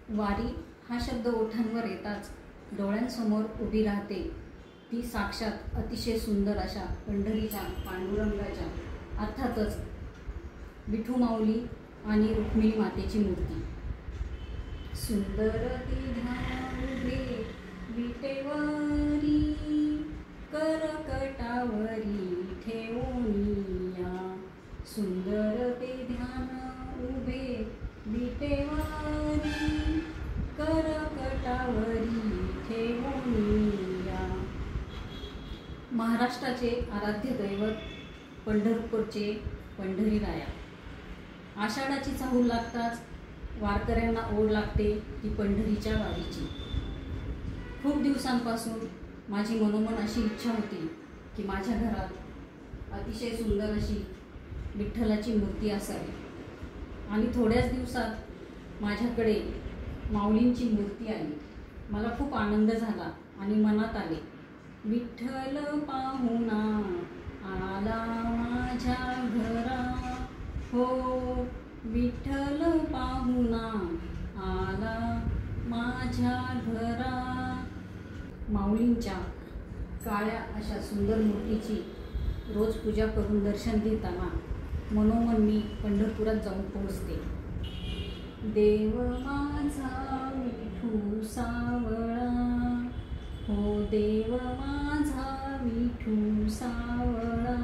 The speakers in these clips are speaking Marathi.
वारी हा शब्द ओठांवर येताच डोळ्यांसमोर उभी राहते ती साक्षात अतिशय सुंदर अशा पंढरीच्या पांडुरंगाच्या अर्थातच विठू माऊली आणि रुक्मिणी मातेची मूर्ती। सुंदर ती ध्यान उभे विटेवरी करकटावरी ठेवूनिया। सुंदर ते ध्यान उभे विटेवरी करकटावरी ठेवूनिया। महाराष्ट्राचे आराध्य दैवत पंढरपूरचे पंढरीराया। आषाढाची चाहूल लागताच वारकऱ्यांना ओढ लागते ती पंढरीच्या वारीची। खूप दिवसांपासून माझी मनोमन अशी इच्छा होती की माझ्या घरात अतिशय सुंदर अशी विठ्ठलाची मूर्ती असावी आणि थोड्याच दिवसात माझ्याकडे माऊलींची मूर्ती आली। मला खूप आनंद झाला आणि मनात आले विठ्ठल पाहुणा आला माझ्या घरा हो, विठ्ठल पाहुणा आला माझ्या घरा। माऊलींच्या काळ्या अशा सुंदर मूर्तीची रोज पूजा करून दर्शन घेताना मनोमन मी पंढरपुरात जाऊन पोहोचते। देव माझा विठू सावळा हो, देव माझा विठू सावळा।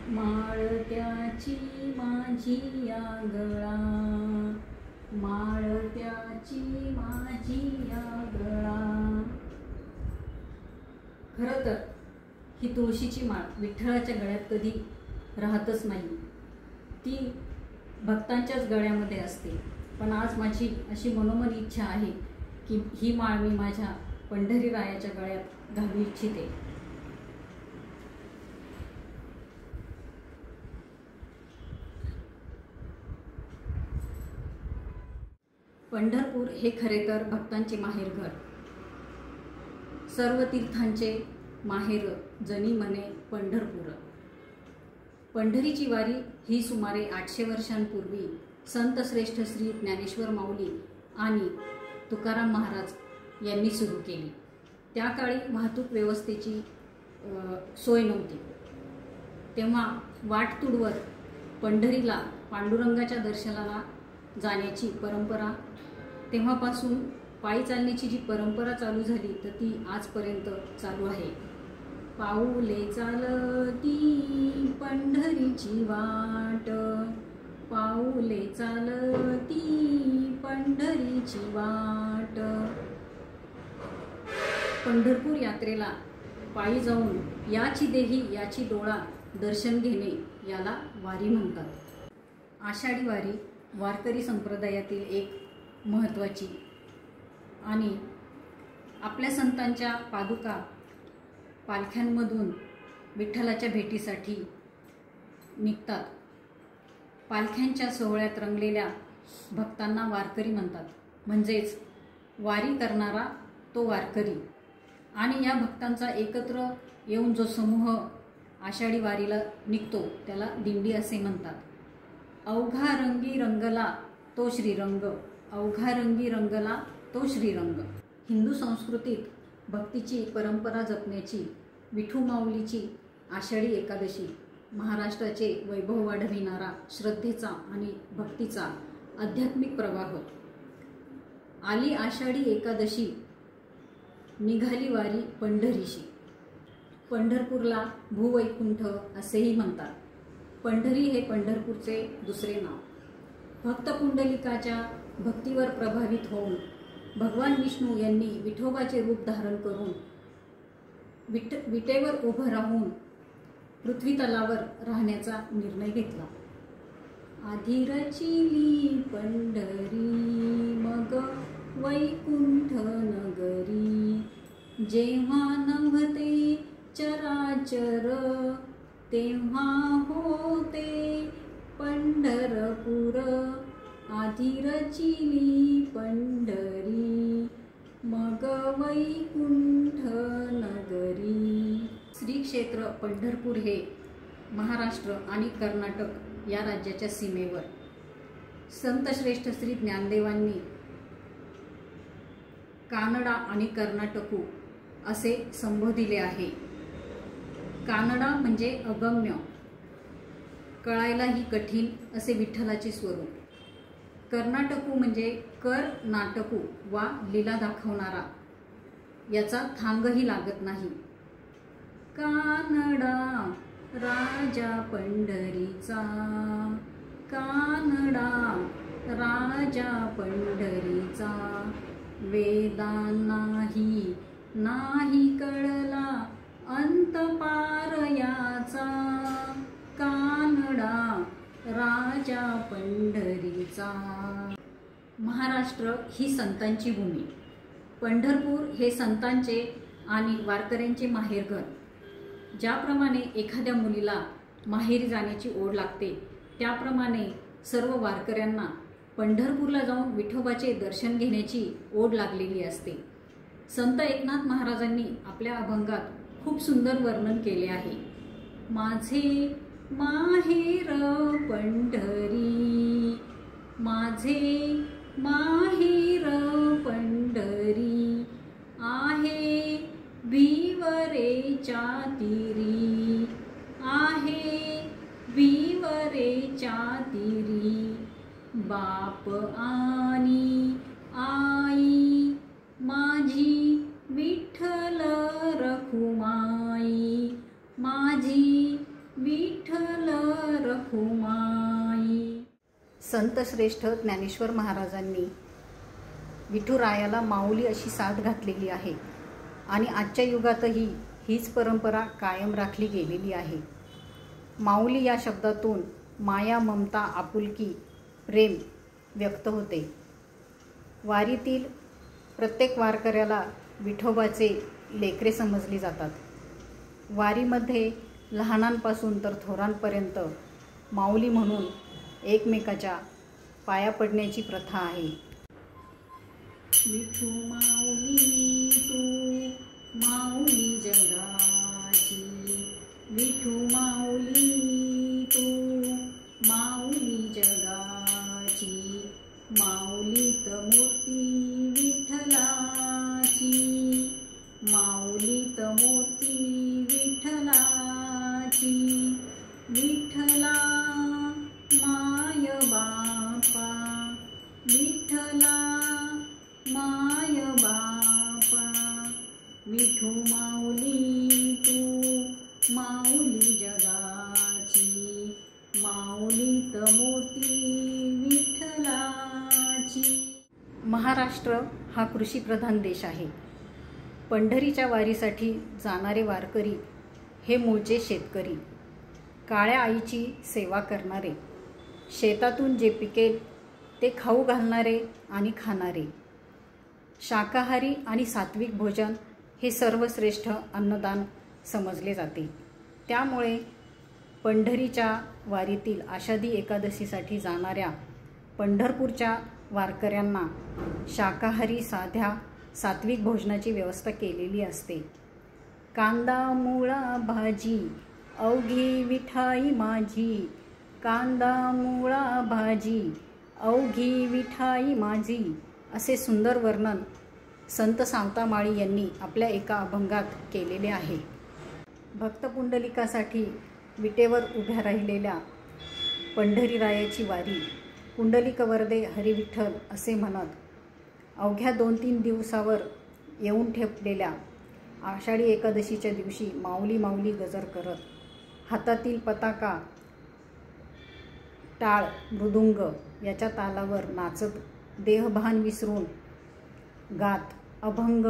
माळ त्याची माझी या गळा, माळ त्याची माझी या गळा। खरं तर ही तुळशीची माळ विठ्ठलाच्या गळ्यात कधी राहतच नाही, ती भक्तांच्याच गळ्यामध्ये असते। पण आज माझी अशी मनोमन इच्छा आहे की ही माळ मी माझ्या पंढरीरायाच्या गळ्यात घालू इच्छिते। पंढरपूर हे खरे तर भक्तांचे माहेरघर, सर्व तीर्थांचे माहेर जनी म्हणे पंढरपूर। पंढरीची वारी ही सुमारे 800 वर्षांपूर्वी संत श्रेष्ठ श्री ज्ञानेश्वर माऊली आणि तुकाराम महाराज यांनी सुरू केली। त्या काळी वाहतूक व्यवस्थेची सोय नव्हती, तेव्हा वाट तुडवत पंढरीला पांडुरंगाच्या दर्शनाला जाण्याची परंपरा, तेव्हापासून पायी चालण्याची जी परंपरा चालू झाली तर ती आजपर्यंत चालू आहे। पाऊले चालती पंढरीची वाट, पाऊले चालती पंढरीची वाट। पंढरपूर यात्रेला पायी जाऊन याची देही याची डोळा दर्शन घेणे याला वारी म्हणतात। आषाढी वारी वारकरी संप्रदायातील एक महत्त्वाची आणि आपल्या संतांच्या पादुका पालख्यांमधून विठ्ठलाच्या भेटीसाठी निघतात। पालख्यांच्या सोहळ्यात रंगलेल्या भक्तांना वारकरी म्हणतात, म्हणजेच वारी करणारा तो वारकरी। आणि या भक्तांचा एकत्र येऊन जो समूह आषाढी वारीला निघतो त्याला दिंडी असे म्हणतात। अवघा रंगी रंगला तो श्रीरंग, अवघा रंगी रंगला तो श्रीरंग। हिंदू संस्कृतीत भक्तीची परंपरा जपण्याची विठू माऊलीची आषाढी एकादशी महाराष्ट्राचे वैभव वाढविणारा श्रद्धेचा आणि भक्तीचा आध्यात्मिक प्रवाह। आली आषाढी एकादशी निघाली वारी पंढरीशी। पंढरपूरला भूवैकुंठ असेही म्हणतात। पंढरी हे पंढरपूरचे दुसरे नाव। भक्त पुंडलिकाच्या भक्तीवर प्रभावित होऊन भगवान विष्णू यांनी विठोबाचे रूप धारण करून विटेवर उभं राहून पृथ्वी तलावर राहण्याचा निर्णय घेतला। आधी रचिली पंढरी मग वैकुंठ नगरी, जेव्हा नव्हते चराचर तेव्हा होते पंढरपूर। आधी रचिली पंढरी मग वैकुंठ नगरी। श्री क्षेत्र पंढरपूर हे महाराष्ट्र आणि कर्नाटक या राज्याच्या सीमेवर संतश्रेष्ठ श्री ज्ञानदेवांनी कानडा आणि कर्नाटकू असे संबोधिले आहे। कानडा म्हणजे अगम्य, कळायलाही कठीण असे विठ्ठलाचे स्वरूप। कर्नाटकू म्हणजे कर नाटकू वा लीला दाखवणारा, याचा थांगही लागत नाही। कानडा राजा पंढरीचा, कानडा राजा पंढरीचा, वेदांनाही नाही कळला अंत पार याचा, कानडा राजा पंढरीचा। महाराष्ट्र ही संतांची भूमी, पंढरपूर हे संतांचे आणि वारकऱ्यांचे माहेरघर। ज्याप्रमाणे एखाद्या मुलीला माहेरी जाण्याची ओढ लागते, त्याप्रमाणे सर्व वारकऱ्यांना पंढरपूरला जाऊन विठोबाचे दर्शन घेण्याची ओढ लागलेली असते। संत एकनाथ महाराजांनी आपल्या अभंगात खूप सुंदर वर्णन केले आहे। माझे माहेर पंढरी, माझे माहेर पंढरी, आहे भिवरेच्या तीरी, आहे भिवरेच्या तीरी, बाप आणि आई माझी विठ्ठल रखुमाई, माझी विठ्ठल रखुमाई। संत श्रेष्ठ ज्ञानेश्वर महाराजांनी विठुरायाला माऊली अशी साथ घातलेली आहे आणि आजच्या युगातही हीच परंपरा कायम राखली गेलेली आहे। माऊली या शब्दातून माया, ममता, आपुलकी, प्रेम व्यक्त होते। वारीतील प्रत्येक वारकऱ्याला विठोबाचे लेकरे समजली जातात। वारीमध्ये लहानांपासून तर थोरांपर्यंत माऊली म्हणून एकमेकाच्या पाया पडण्याची प्रथा आहे। विठू माऊली तू माऊली जगाची, विठू माऊली तू माऊली जगाची, माऊलीत मोती विठ्ठलाची, माऊलीत मोती विठ्ठलाची, विठ्ठला माय बापा, विठ्ठला माय बापा, विठू माऊली तू माऊली जगाची, माऊलीत मोती विठ्ठलाची। महाराष्ट्र हा कृषीप्रधान देश आहे। पंढरीच्या वारीसाठी जाणारे वारकरी हे मूळचे शेतकरी, काळ्या आईची सेवा करणारे, शेतातून जे पिकेल ते खाऊ घालणारे आणि खाणारे, शाकाहारी आणि सात्विक भोजन हे सर्वश्रेष्ठ अन्नदान समजले जाते। त्यामुळे पंढरीच्या वारीतील आषाढी एकादशीसाठी जाणाऱ्या पंढरपूरच्या वारकऱ्यांना शाकाहारी साध्या सात्विक भोजनाची व्यवस्था केलेली असते। कांदा मुळा भाजी अवघी विठाई माझी, कांदा मुळा भाजी अवघी विठाई माझी, असे सुंदर वर्णन संत सावतामाळी यांनी आपल्या एका अभंगात केलेले आहे। भक्त पुंडलिकासाठी विटेवर उभ्या राहिलेल्या पंढरीरायाची वारी पुंडलिक वरदे हरिविठ्ठल असे म्हणत अवघ्या 2-3 दिवसावर येऊन ठेपलेल्या आषाढी एकादशीच्या दिवशी माऊली माऊली गजर करत, हातातील पताका, टाळ, मृदुंग याच्या तालावर नाचत, देहभान विसरून गात, अभंग,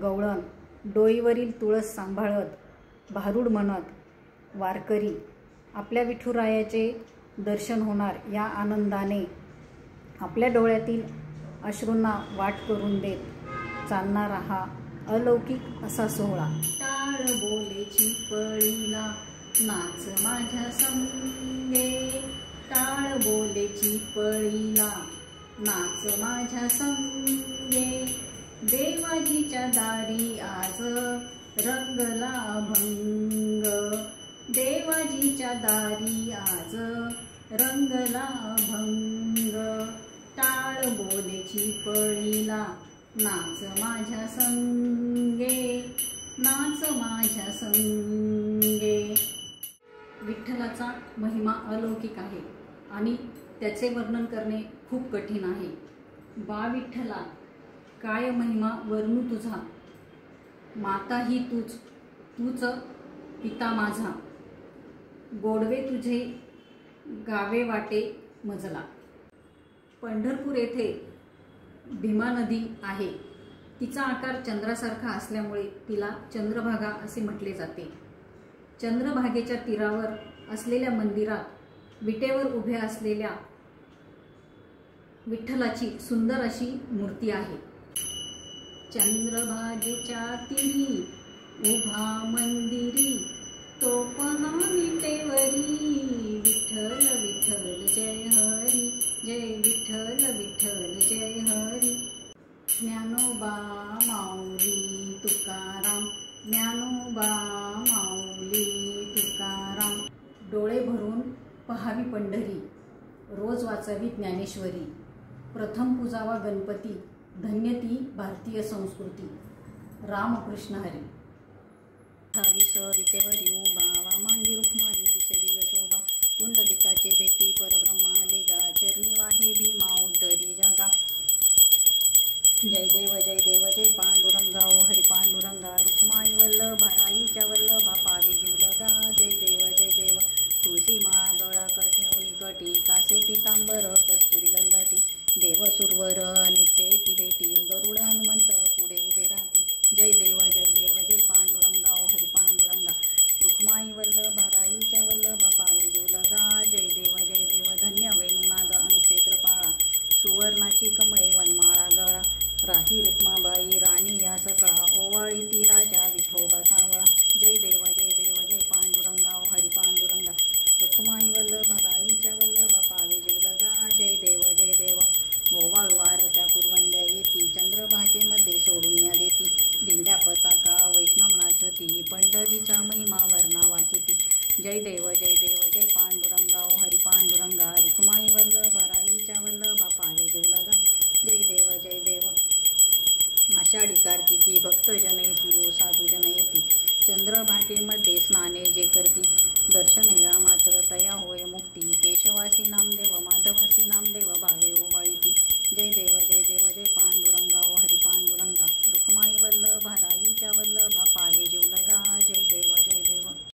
गवळण, डोईवरील तुळस सांभाळत, भारुड म्हणत वारकरी आपल्या विठुरायाचे दर्शन होणार या आनंदाने आपल्या डोळ्यातील अश्रूंना वाट करून देत चालणारा हा अलौकिक असा सोहळा। टाळ बोलेची पळीला नाच माझ्या संगे, टाळ बोलेची पळीला नाच माझ्या संगे, देवाजीच्या दारी आज रंगला अभंग, देवाजीच्या दारी आज रंगला भंग टाळ बोलेची पळीला नाच माझ्या संगे नाच माझ्या संगे। विठ्ठलाचा महिमा अलौकिक आहे आणि त्याचे वर्णन करणे खूप कठीण आहे। बा विठ्ठला काय महिमा वर्णू तुझा, माता ही तूच पिता माझा, गोडवे तुझे गावे वाटे मजला। पंढरपूर येथे भीमा नदी आहे। तिचा आकार चंद्रासारखा असल्यामुळे तिला चंद्रभागा असे म्हटले जाते। चंद्रभागेच्या तीरावर असलेल्या मंदिरात विटेवर उभ्या असलेल्या विठ्ठलाची सुंदर अशी मूर्ती आहे। चंद्रभागेच्या तीरी उभा मंदिरी तो पहा विटेवरी, विठ्ठल विठ्ठल जय हरी, जय विठ्ठल विठ्ठल जय हरी। ज्ञानोबा माऊली तुकाराम, ज्ञानोबा माऊली तुकाराम। डोळे भरून पहावी पंढरी, रोज वाचावी ज्ञानेश्वरी, प्रथम पूजावा गणपती, धन्य ती भारतीय संस्कृती। रामकृष्ण हरी। 28 विटेवरी उभा मांगी रुक्माई दिसे दिवशोभा, पुंडलिकाचे भेटी परब्रह्माले गा, चरणी वाहे भीमा उद्धरी जगा। जय देव जय पांडुरंगा ओ हरी पांडुरंगा, रुक्माई वल्लभा राईच्या वल्लभा पावे जीवलगा। जय देव तुळशी माळा गळा कर ठेवणी कटी, कासे पितांबर कस्तुरी ललाटी, देव सुरवर नित्य येती भेटी, गरुड हनुमंत पुढे उभे राहती। जय देव जय पांडुरंगा ओ हरी पांडुरंगा, रुक्माई वल्लभा राईच्या वल्लभा पावे जीवलगा। जय देव धन्य वेणुनाद अनुक्षेत्र पाळा, सुवर्णाची कमळे वनमाळा गळा, राही रुक्माबाई राणी या सकाळा, ओवाळी ती राजा विठोबा सावळा। जय देव जय पांडुरंगा ओ हरी पांडुरंगा, रुक्माई वल्लभा राईच्या वल्लभा पावे जीवलगा। जय देव ओवाळू आरत्या कुरवंड्या येती, चंद्रभागेमध्ये सोडून या देती, दिंड्या पताका वैष्णव नाचती, पंढरीचा महिमा वर्णावा किती। जय देव जय पांडुरंगा ओ हरी पांडुरंगा, रुक्माई वल्लभा राईच्या वल्लभा पावे जीवलगा। जय देव आषाढी कार्तिकी भक्तजन येती, ओ साधुजन येती, चंद्रभागेमध्ये स्नाने जे करती, दर्शन हेळा मात्र तया होय मुक्ती, केशवासी नामदेव माधवासी नामदेव भावे ओवाळीती। जय देव जय पांडुरंगा ओ